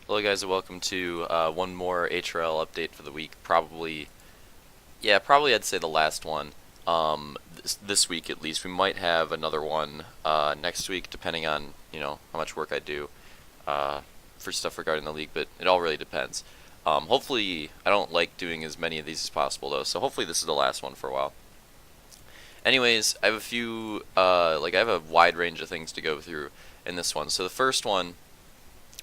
Hello guys and welcome to one more HRL update for the week. Probably I'd say the last one. This week at least. We might have another one next week depending on, how much work I do for stuff regarding the league, but it all really depends. Hopefully, I don't like doing as many of these as possible though, so hopefully this is the last one for a while. Anyways, I have a few, I have a wide range of things to go through in this one. So the first one,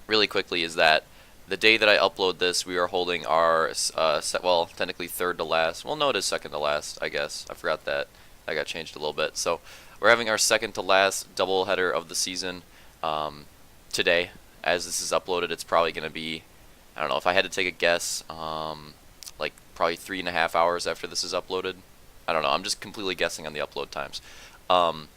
really quickly, is that the day that I upload this, we are holding our technically third to last. Well, no, it is second to last, I guess. I forgot that. That got changed a little bit. So we're having our second to last doubleheader of the season today. As this is uploaded, it's probably going to be, I don't know, if I had to take a guess, like probably 3.5 hours after this is uploaded. I don't know. I'm just completely guessing on the upload times. Um,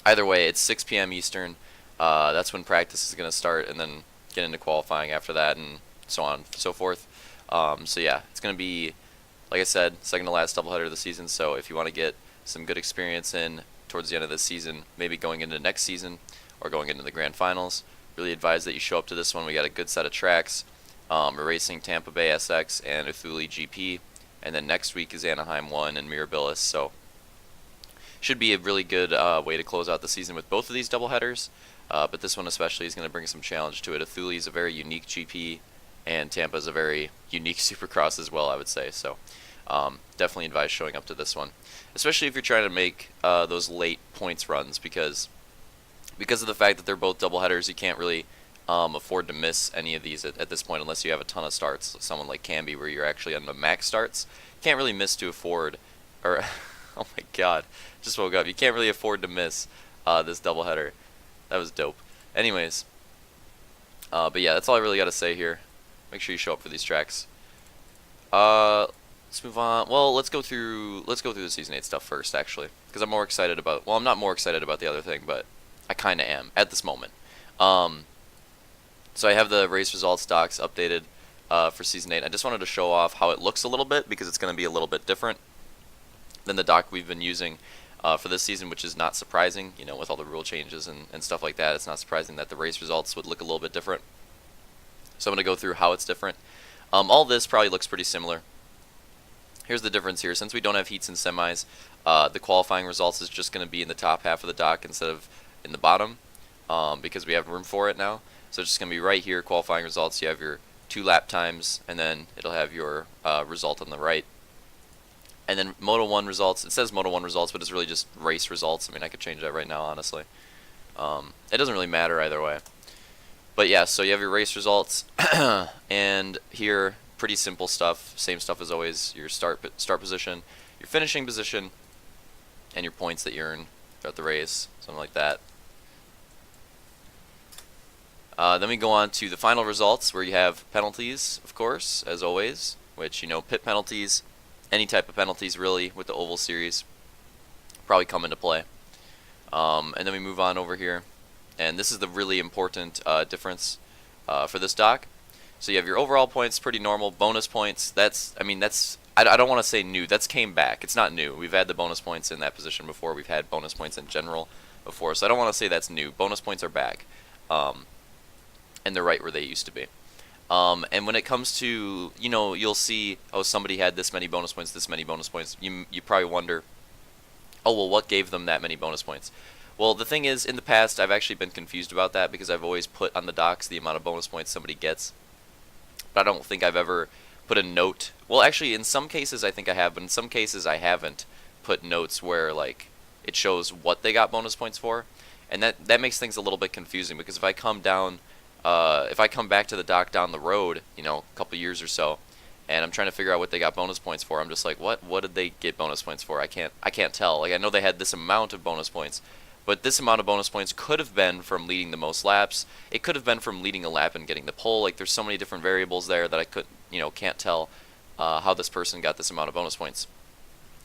Either way, it's 6 p.m. Eastern. That's when practice is going to start, and then get into qualifying after that, and so on and so forth. So yeah, it's going to be, like I said, second to last doubleheader of the season. So if you want to get some good experience in towards the end of this season, maybe going into next season or going into the grand finals, really advise that you show up to this one. We got a good set of tracks. We're racing Tampa Bay SX and Uthuli GP, and then next week is Anaheim 1 and Mirabilis. So should be a really good way to close out the season with both of these doubleheaders. But this one especially is going to bring some challenge to it. Uthuli is a very unique GP, and Tampa is a very unique Supercross as well, I would say. So definitely advise showing up to this one, especially if you're trying to make those late points runs, because of the fact that they're both doubleheaders, you can't really afford to miss any of these at this point unless you have a ton of starts. Someone like Camby, where you're actually on the max starts, can't really miss to afford, or oh my god, just woke up. You can't really afford to miss this doubleheader. That was dope. Anyways, but yeah, that's all I really got to say here. Make sure you show up for these tracks. Let's move on. Well, let's go through the season 8 stuff first, actually, because I'm more excited about. Well, I'm not more excited about the other thing, but I kind of am at this moment. So I have the race results docs updated for season 8. I just wanted to show off how it looks a little bit, because it's going to be a little bit different than the doc we've been using for this season, which is not surprising, with all the rule changes and stuff like that. It's not surprising that the race results would look a little bit different. So I'm going to go through how it's different. All this probably looks pretty similar. Here's the difference here. Since we don't have heats and semis, the qualifying results is just going to be in the top half of the dock instead of in the bottom, because we have room for it now. So it's just going to be right here, qualifying results. You have your 2 lap times, and then it'll have your result on the right. And then Moto 1 results. It says Moto 1 results, but it's really just race results. I mean, I could change that right now, honestly. It doesn't really matter either way. But yeah, so you have your race results, and here, pretty simple stuff. Same stuff as always. Your start position, your finishing position, and your points that you earn throughout the race, something like that. Then we go on to the final results, where you have penalties, of course, as always, which, pit penalties, any type of penalties really with the Oval Series probably come into play. And then we move on over here, and this is the really important difference for this doc. So you have your overall points, pretty normal. Bonus points, I don't want to say new. That's came back. It's not new. We've had the bonus points in that position before. We've had bonus points in general before, so I don't want to say that's new. Bonus points are back, and they're right where they used to be. And when it comes to, you'll see, oh, somebody had this many bonus points, this many bonus points. You probably wonder, oh, well, what gave them that many bonus points? Well, the thing is, in the past, I've actually been confused about that, because I've always put on the docs the amount of bonus points somebody gets. But I don't think I've ever put a note. Well, actually, in some cases I think I have, but in some cases I haven't put notes where, like, it shows what they got bonus points for. And that makes things a little bit confusing, because if I come back to the dock down the road, a couple years or so, and I'm trying to figure out what they got bonus points for, I'm just like, what did they get bonus points for? I can't tell. Like, I know they had this amount of bonus points, but this amount of bonus points could have been from leading the most laps. It could have been from leading a lap and getting the pole. Like, there's so many different variables there that I can't tell how this person got this amount of bonus points.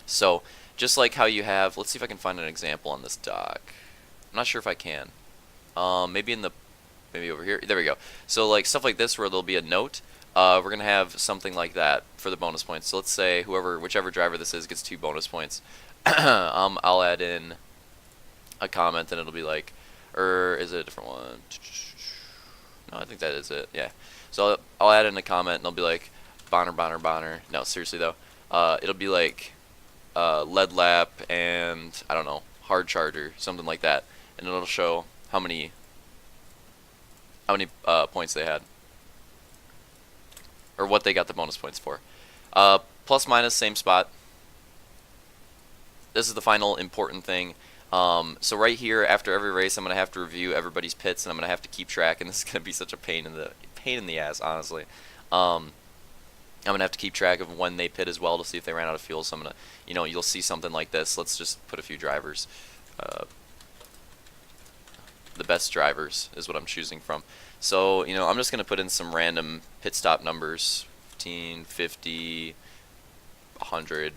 So just like how you have, let's see if I can find an example on this dock. I'm not sure if I can. Maybe over here. There we go. So like stuff like this where there'll be a note. We're gonna have something like that for the bonus points. So let's say whichever driver this is gets 2 bonus points. I'll add in a comment, and it'll be like, or is it a different one? No, I think that is it. Yeah. So I'll add in a comment and I'll be like, Bonner, Bonner, Bonner. No, seriously though. It'll be like lead lap and I don't know, hard charger, something like that, and it'll show how many points they had or what they got the bonus points for. Plus minus same spot. This is the final important thing. So right here, after every race, I'm gonna have to review everybody's pits, and I'm gonna have to keep track. And this is gonna be such a pain in the ass, honestly. I'm gonna have to keep track of when they pit as well to see if they ran out of fuel. So I'm gonna, you'll see something like this. Let's just put a few drivers. The best drivers is what I'm choosing from. So I'm just gonna put in some random pit stop numbers: 15, 50, 100.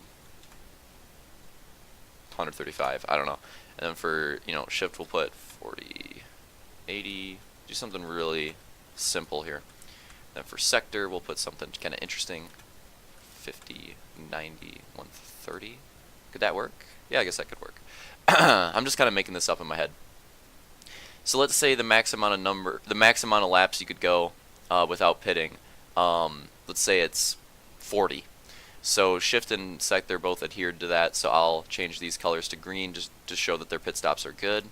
135, I don't know. And then for, shift we'll put 40, 80, do something really simple here. Then for sector we'll put something kind of interesting, 50, 90, 130. Could that work? Yeah, I guess that could work. I'm just kind of making this up in my head. So let's say the max amount of laps you could go without pitting, let's say it's 40. So shift and sector both adhered to that, so I'll change these colors to green just to show that their pit stops are good.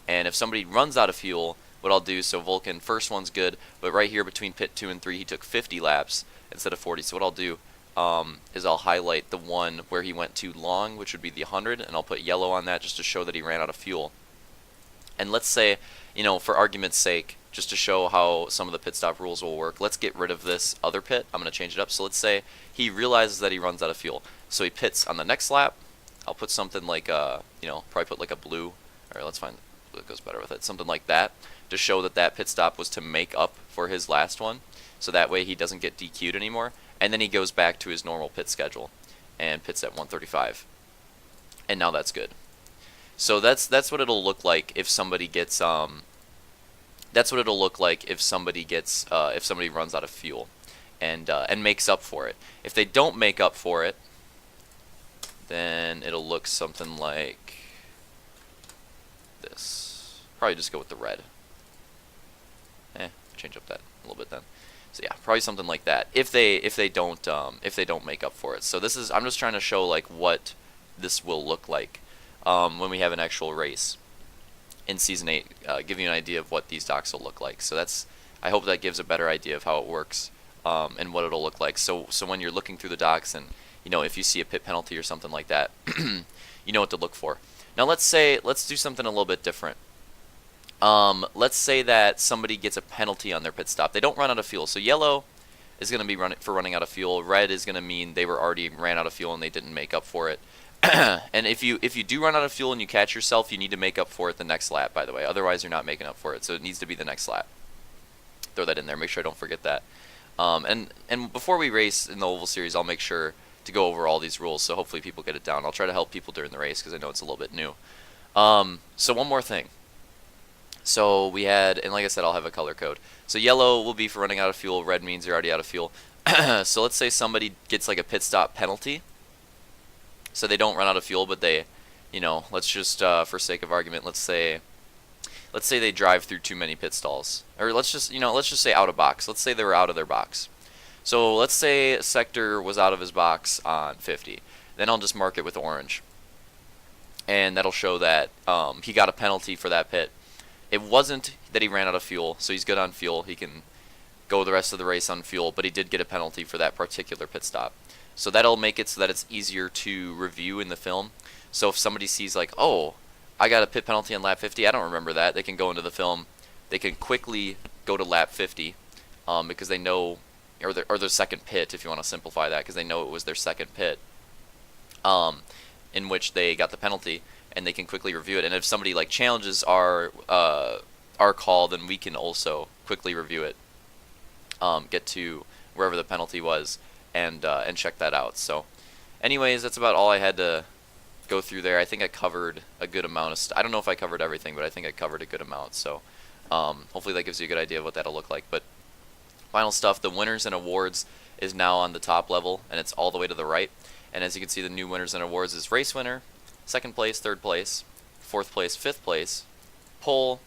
And if somebody runs out of fuel, what I'll do, so Vulcan, first one's good, but right here between pit 2 and 3 he took 50 laps instead of 40. So what I'll do is I'll highlight the one where he went too long, which would be the 100, and I'll put yellow on that just to show that he ran out of fuel. And let's say, for argument's sake, just to show how some of the pit stop rules will work, let's get rid of this other pit. I'm going to change it up. So let's say he realizes that he runs out of fuel. So he pits on the next lap. I'll put something like, probably put like a blue, or let's find what goes better with it, something like that, to show that that pit stop was to make up for his last one. So that way he doesn't get DQ'd anymore. And then he goes back to his normal pit schedule and pits at 135. And now that's good. So that's what it'll look like if somebody gets that's what it'll look like if somebody runs out of fuel and makes up for it. If they don't make up for it, then it'll look something like this. Probably just go with the red. Change up that a little bit then. So yeah, probably something like that. If they don't make up for it. So I'm just trying to show like what this will look like when we have an actual race in Season 8, give you an idea of what these docks will look like. So I hope that gives a better idea of how it works and what it'll look like. So when you're looking through the docks and, if you see a pit penalty or something like that, you know what to look for. Now let's do something a little bit different. Let's say that somebody gets a penalty on their pit stop. They don't run out of fuel. So yellow is going to be running out of fuel. Red is going to mean they already ran out of fuel and they didn't make up for it. And if you do run out of fuel and you catch yourself, you need to make up for it the next lap, by the way. Otherwise, you're not making up for it. So it needs to be the next lap. Throw that in there. Make sure I don't forget that. And before we race in the Oval Series, I'll make sure to go over all these rules, so hopefully people get it down. I'll try to help people during the race because I know it's a little bit new. So one more thing. So we had, and like I said, I'll have a color code. So yellow will be for running out of fuel. Red means you're already out of fuel. So let's say somebody gets like a pit stop penalty. So they don't run out of fuel, but they, let's just, for sake of argument, let's say they drive through too many pit stalls. Or let's just say out of box. Let's say they were out of their box. So let's say Sector was out of his box on 50. Then I'll just mark it with orange. And that'll show that he got a penalty for that pit. It wasn't that he ran out of fuel, so he's good on fuel. He can go the rest of the race on fuel, but he did get a penalty for that particular pit stop. So that'll make it so that it's easier to review in the film. So if somebody sees like, oh, I got a pit penalty on lap 50, I don't remember that, they can go into the film. They can quickly go to lap 50 because they know, or their second pit, if you want to simplify that, because they know it was their second pit in which they got the penalty, and they can quickly review it. And if somebody like challenges our call, then we can also quickly review it, get to wherever the penalty was, and check that out. So anyways, that's about all I had to go through there. I think I covered a good amount of I don't know if I covered everything, but I think I covered a good amount. So hopefully that gives you a good idea of what that'll look like. But final stuff, the winners and awards is now on the top level, and it's all the way to the right. And as you can see, the new winners and awards is race winner, second place, third place, fourth place, fifth place, pole,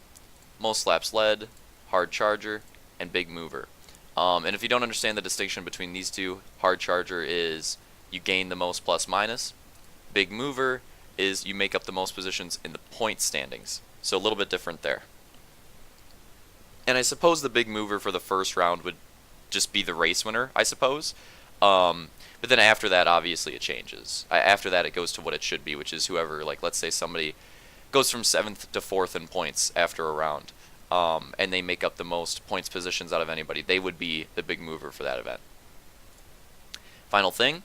most laps led, hard charger, and big mover. And if you don't understand the distinction between these two, hard charger is you gain the most plus minus. Big mover is you make up the most positions in the point standings. So a little bit different there. And I suppose the big mover for the first round would just be the race winner, I suppose. But then after that, obviously it changes. After that, it goes to what it should be, which is whoever, like, let's say somebody goes from 7th to 4th in points after a round, and they make up the most points positions out of anybody. They would be the big mover for that event. Final thing,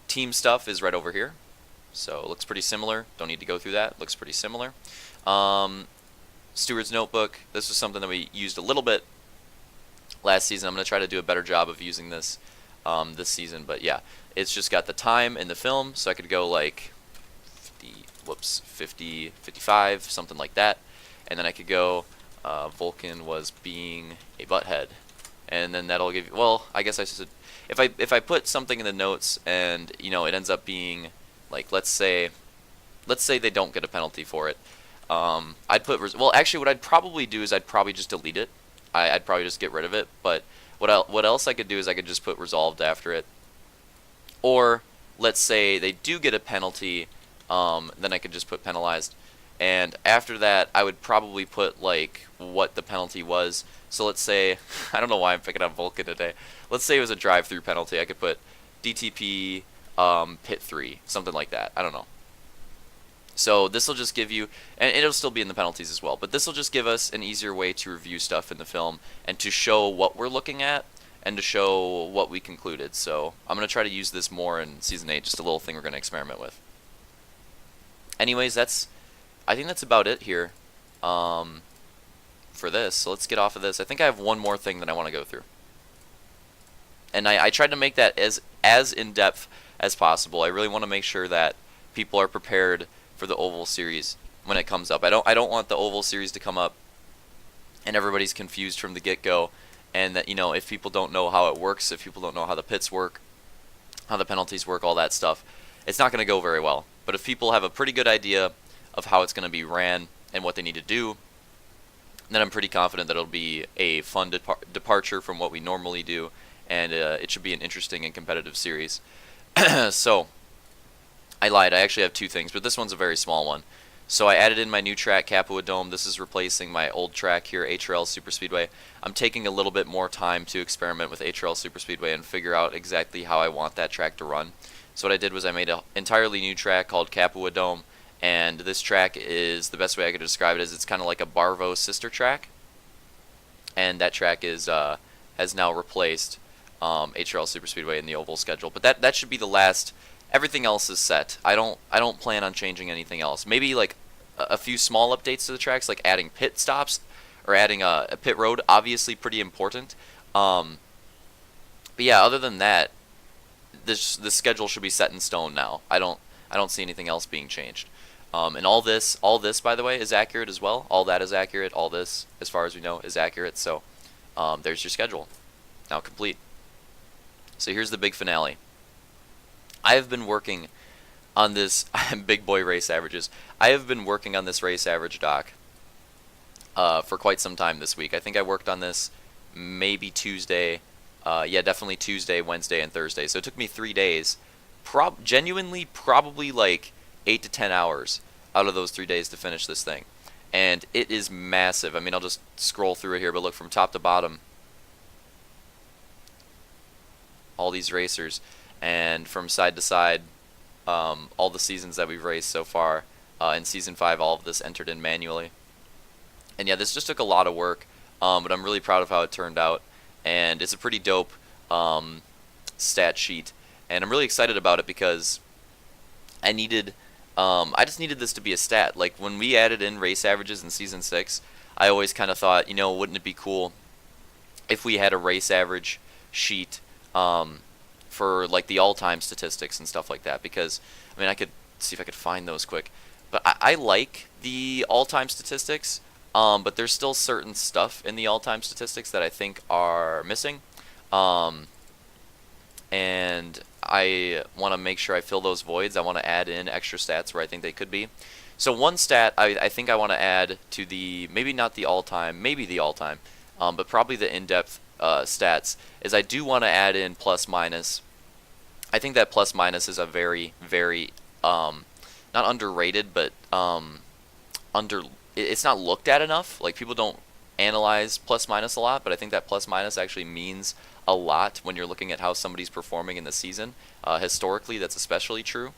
team stuff is right over here. So it looks pretty similar. Don't need to go through that. Looks pretty similar. Steward's Notebook. This was something that we used a little bit last season. I'm going to try to do a better job of using this this season. But yeah, it's just got the time in the film, so I could go like 50, 55, something like that. And then I could go, Vulcan was being a butthead. And then that'll give you, well, I guess I should, if I put something in the notes and, you know, it ends up being, like, let's say they don't get a penalty for it. I'd put, well, actually what I'd probably do is I'd probably just delete it. I'd probably just get rid of it. But what else I could do is I could just put resolved after it. Or let's say they do get a penalty, then I could just put penalized. And after that, I would probably put like what the penalty was. So let's say, I don't know why I'm picking up Vulcan today. Let's say it was a drive-through penalty. I could put DTP pit 3, something like that. I don't know. So this will just give you, and it'll still be in the penalties as well, but this will just give us an easier way to review stuff in the film and to show what we're looking at and to show what we concluded. So I'm going to try to use this more in Season 8, just a little thing we're going to experiment with. Anyways, I think that's about it here for this. So let's get off of this. I think I have one more thing that I want to go through. And I tried to make that as in-depth as possible. I really want to make sure that people are prepared for the Oval Series when it comes up. I don't want the Oval Series to come up and everybody's confused from the get-go, and that, you know, if people don't know how it works, if people don't know how the pits work, how the penalties work, all that stuff, it's not going to go very well. But if people have a pretty good idea of how it's going to be ran and what they need to do, then I'm pretty confident that it'll be a fun departure from what we normally do, and it should be an interesting and competitive series. So I lied. I actually have two things, but this one's a very small one. So I added in my new track, Capua Dome. This is replacing my old track here, HRL Superspeedway. I'm taking a little bit more time to experiment with HRL Superspeedway and figure out exactly how I want that track to run. So what I did was I made an entirely new track called Capua Dome, and this track is, the best way I could describe it is it's kind of like a Barvo sister track, and that track is has now replaced HRL Superspeedway in the oval schedule. But that should be the last. Everything else is set. I don't plan on changing anything else. Maybe like a few small updates to the tracks, like adding pit stops or adding a pit road. Obviously, pretty important. But yeah, other than that, the schedule should be set in stone now. I don't see anything else being changed. And all this, by the way, is accurate as well. All that is accurate. All this, as far as we know, is accurate. So there's your schedule, now complete. So here's the big finale. I have been working on this big boy race averages. I have been working on this race average doc for quite some time this week. I think I worked on this maybe Tuesday. Yeah, definitely Tuesday, Wednesday, and Thursday. So it took me 3 days. Genuinely, probably like 8 to 10 hours out of those 3 days to finish this thing. And it is massive. I mean, I'll just scroll through it here, but look from top to bottom. All these racers. And from side to side, all the seasons that we've raced so far. In Season 5, all of this entered in manually. And yeah, this just took a lot of work, but I'm really proud of how it turned out. And it's a pretty dope stat sheet. And I'm really excited about it because I just needed this to be a stat. Like, when we added in race averages in Season 6, I always kind of thought, you know, wouldn't it be cool if we had a race average sheet for like the all-time statistics and stuff like that, because I mean, I could see if I could find those quick, but I like the all-time statistics, but there's still certain stuff in the all-time statistics that I think are missing, and I want to make sure I fill those voids. I want to add in extra stats where I think they could be. So one stat I think I want to add to the, maybe not the all-time, maybe the all-time, but probably the in-depth stats, is I do want to add in plus minus. I think that plus minus is a very, very, not underrated, but under, it's not looked at enough. Like, people don't analyze plus minus a lot, but I think that plus minus actually means a lot when you're looking at how somebody's performing in the season. Historically, that's especially true.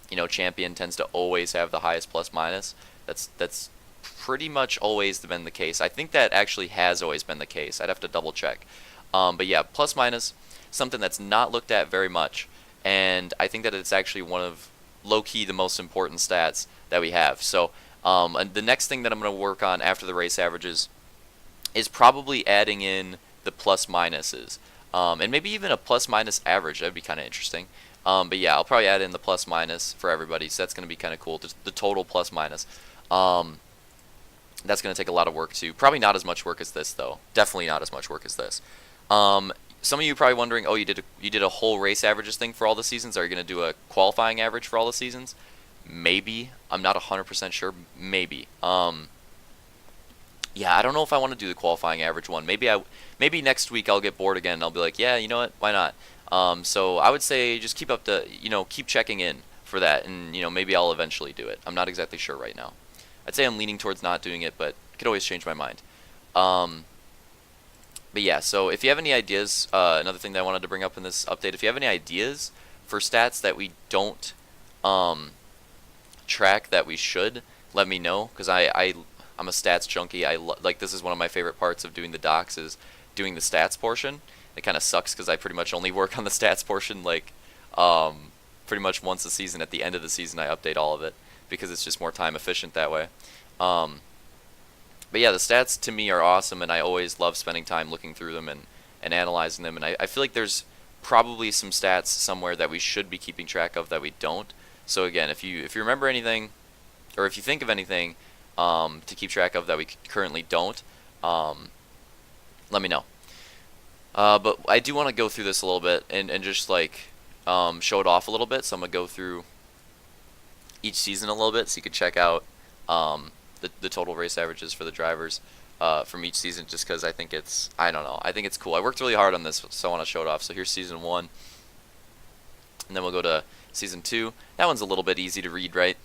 You know, champion tends to always have the highest plus minus. That's pretty much always been the case. I think that actually has always been the case. I'd have to double check. But yeah, plus minus, something that's not looked at very much, and I think that it's actually one of low-key the most important stats that we have. So and the next thing that I'm going to work on after the race averages is probably adding in the plus minuses, and maybe even a plus minus average. That'd be kind of interesting. But yeah, I'll probably add in the plus minus for everybody, so that's going to be kind of cool. The total plus minus. That's going to take a lot of work too. Probably not as much work as this, though. Definitely not as much work as this. Some of you are probably wondering, oh, you did a whole race averages thing for all the seasons. Are you going to do a qualifying average for all the seasons? Maybe. I'm not 100% sure. Maybe. Yeah, I don't know if I want to do the qualifying average one. Maybe next week I'll get bored again and I'll be like, yeah, you know what? Why not? So I would say just keep up the, keep checking in for that, and maybe I'll eventually do it. I'm not exactly sure right now. I'd say I'm leaning towards not doing it, but I could always change my mind. But yeah, so if you have any ideas, another thing that I wanted to bring up in this update, if you have any ideas for stats that we don't track that we should, let me know, because I'm a stats junkie. Like, this is one of my favorite parts of doing the docs, is doing the stats portion. It kind of sucks because I pretty much only work on the stats portion, like, pretty much once a season. At the end of the season, I update all of it because it's just more time efficient that way. But yeah, the stats to me are awesome, and I always love spending time looking through them and analyzing them. And I feel like there's probably some stats somewhere that we should be keeping track of that we don't. So again, if you remember anything, or if you think of anything to keep track of that we currently don't, let me know. But I do want to go through this a little bit and just like show it off a little bit. So I'm going to go through each season a little bit so you can check out the total race averages for the drivers from each season, just because I think I don't know, I think it's cool. I worked really hard on this, so I want to show it off. So here's season 1, and then we'll go to season 2. That one's a little bit easy to read, right?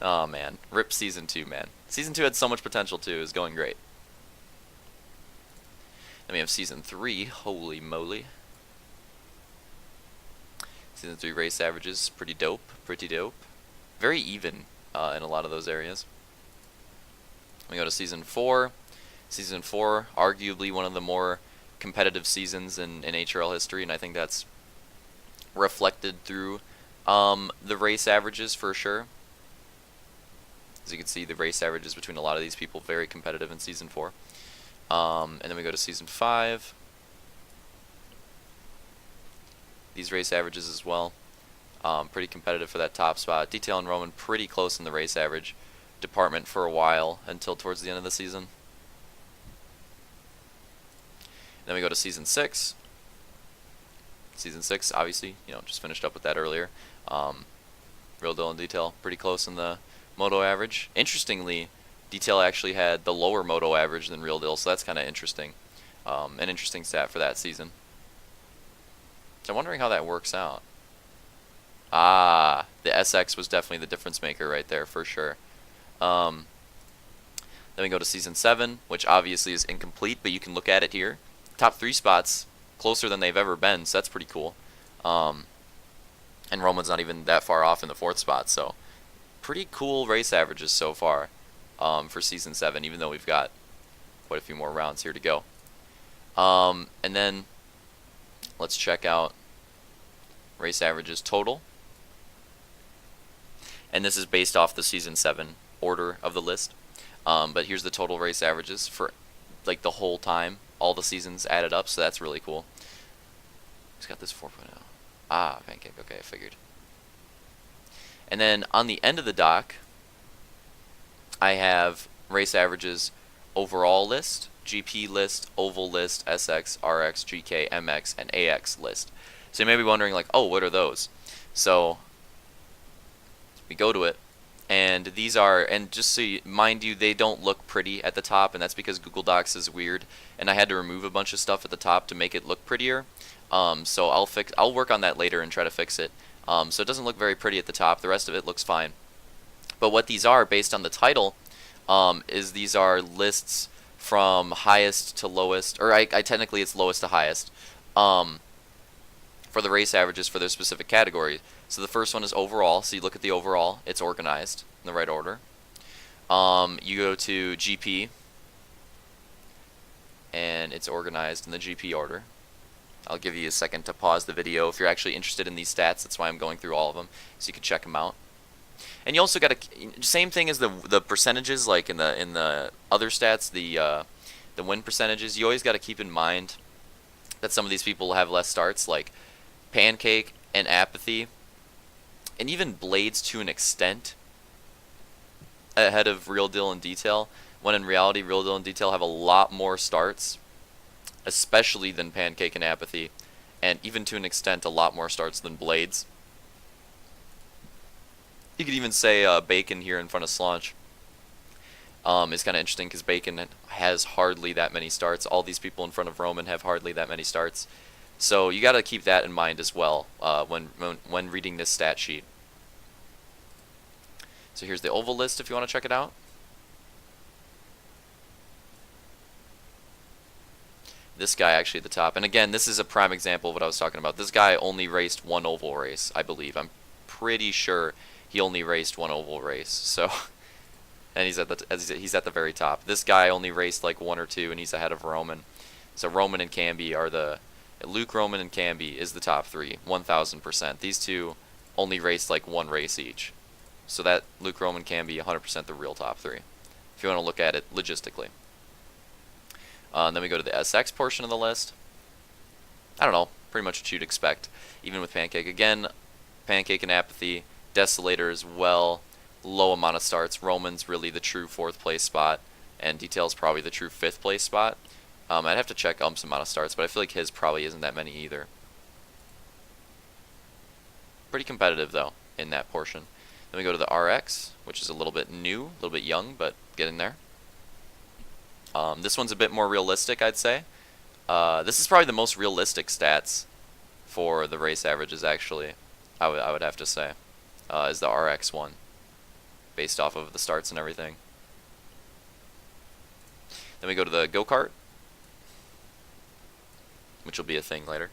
Oh man, rip season 2, man. Season 2 had so much potential too. It was going great. Then we have season 3. Holy moly. Season 3 race averages, pretty dope. Pretty dope. Very even in a lot of those areas. We go to season 4. Season 4, arguably one of the more competitive seasons in HRL history, and I think that's reflected through the race averages for sure. As you can see, the race averages between a lot of these people very competitive in season 4. And then we go to season 5. These race averages as well, pretty competitive for that top spot. Detail and Roman pretty close in the race average department for a while until towards the end of the season. Then we go to season 6. Season 6, obviously, just finished up with that earlier. Real Deal and Detail pretty close in the moto average. Interestingly, Detail actually had the lower moto average than Real Deal, so that's kind of interesting. An interesting stat for that season. So I'm wondering how that works out. Ah, the SX was definitely the difference maker right there, for sure. Then we go to season 7, which obviously is incomplete, but you can look at it here. Top 3 spots, closer than they've ever been, so that's pretty cool. And Roman's not even that far off in the 4th spot, so pretty cool race averages so far for season 7, even though we've got quite a few more rounds here to go. And then let's check out race averages total. And this is based off the season 7 order of the list. But here's the total race averages for like the whole time, all the seasons added up, so that's really cool. It's got this 4.0. Ah, pancake, okay, I figured. And then on the end of the dock, I have race averages overall list, GP list, oval list, SX, RX, GK, MX, and AX list. So you may be wondering, like, oh, what are those? So we go to it, And these are, and just so you, mind you, they don't look pretty at the top, and that's because Google Docs is weird, and I had to remove a bunch of stuff at the top to make it look prettier. So I'll work on that later and try to fix it. So it doesn't look very pretty at the top. The rest of it looks fine. But what these are, based on the title, is these are lists from highest to lowest, or I technically it's lowest to highest, for the race averages for their specific category. So the first one is overall. So you look at the overall, it's organized in the right order. You go to GP, and it's organized in the GP order. I'll give you a second to pause the video if you're actually interested in these stats. That's why I'm going through all of them, so you can check them out. And you also got to, same thing as the percentages, like in the other stats, the win percentages. You always got to keep in mind that some of these people will have less starts, like Pancake and Apathy, and even Blades to an extent, ahead of Real Deal and Detail. When in reality, Real Deal and Detail have a lot more starts, especially than Pancake and Apathy, and even to an extent a lot more starts than Blades. You could even say Bacon here in front of Slaunch is kind of interesting because Bacon has hardly that many starts. All these people in front of Roman have hardly that many starts. So you got to keep that in mind as well when reading this stat sheet. So here's the oval list if you want to check it out. This guy actually at the top. And again, this is a prime example of what I was talking about. This guy only raced one oval race, I believe. I'm pretty sure he only raced one oval race. So, and he's at the very top. This guy only raced like one or two, and he's ahead of Roman. So Roman and Camby are Luke, Roman, and Camby is the top three, 1,000%. These two only raced like one race each. So that Luke, Roman, Camby, 100% the real top three, if you want to look at it logistically. And then we go to the SX portion of the list. I don't know, pretty much what you'd expect, even with Pancake. Again, Pancake and Apathy, Desolator as well, low amount of starts. Roman's really the true 4th place spot, and Detail's probably the true 5th place spot. I'd have to check Ump's amount of starts, but I feel like his probably isn't that many either. Pretty competitive, though, in that portion. Then we go to the RX, which is a little bit new, a little bit young, but getting there. This one's a bit more realistic, I'd say. This is probably the most realistic stats for the race averages, actually, I would have to say, is the RX one, based off of the starts and everything. Then we go to the go-kart, which will be a thing later.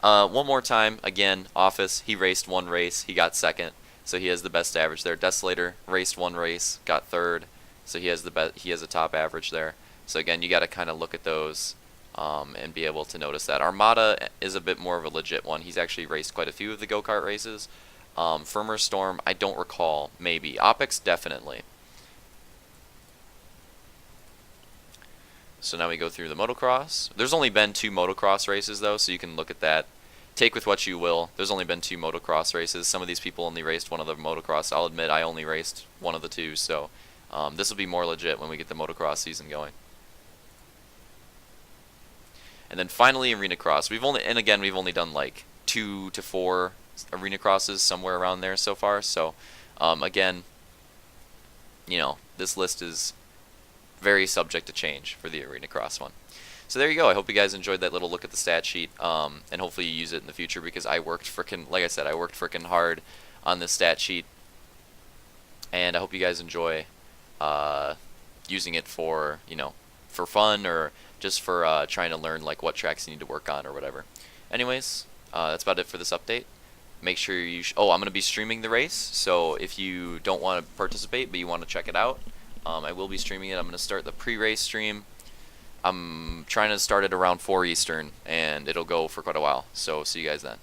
One more time, again, Office, he raced one race, he got 2nd, so he has the best average there. Desolator raced one race, got 3rd, so he has a top average there. So again, you got to kind of look at those and be able to notice that. Armada is a bit more of a legit one. He's actually raced quite a few of the go-kart races. Firmer Storm, I don't recall. Maybe. Opex, definitely. So now we go through the motocross. There's only been 2 motocross races, though, so you can look at that. Take with what you will. There's only been 2 motocross races. Some of these people only raced one of the motocross. I'll admit I only raced one of the 2, so this will be more legit when we get the motocross season going. And then finally, arena cross. We've only done like 2 to 4 arena crosses, somewhere around there so far. So, again, you know, this list is very subject to change for the arena cross one. So there you go. I hope you guys enjoyed that little look at the stat sheet, and hopefully you use it in the future, because I worked like I said, I worked frickin' hard on this stat sheet, and I hope you guys enjoy using it for, you know, for fun, or just for trying to learn like what tracks you need to work on or whatever. Anyways, that's about it for this update. Make sure you I'm going to be streaming the race, so if you don't want to participate but you want to check it out, I will be streaming it. I'm going to start the pre-race stream. I'm trying to start it around 4 Eastern, and it'll go for quite a while, so see you guys then.